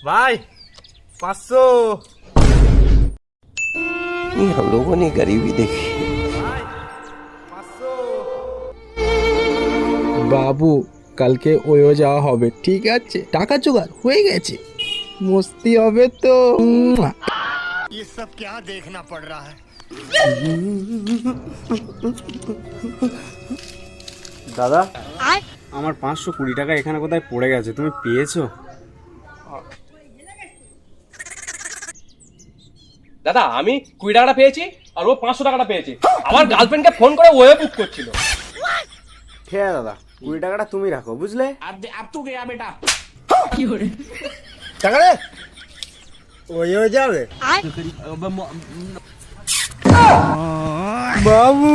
भाई 500। ये हम लोगों ने गरीबी देखी। বাবু কালকে ওইও যাওয়া হবে, ঠিক আছে? টাকা জোগাড় হয়ে গেছে, মস্তি হবে তো। ये सब क्या देखना पड़ रहा है। দাদা আমার 520 টাকা এখানে কোথায় পড়ে গেছে, তুমি পেয়েছো? দাদা আমি 20 টাকাটা পেয়েছি আর ও 500 টাকাটা পেয়েছি। আমার গার্লফ্রেন্ডকে ফোন করে ওয়ে বুক করছিল। ঠিক আছে দাদা, 20 টাকাটা তুমি রাখো, বুঝলে? টাকা রে ওই হয়ে যাবে বাবু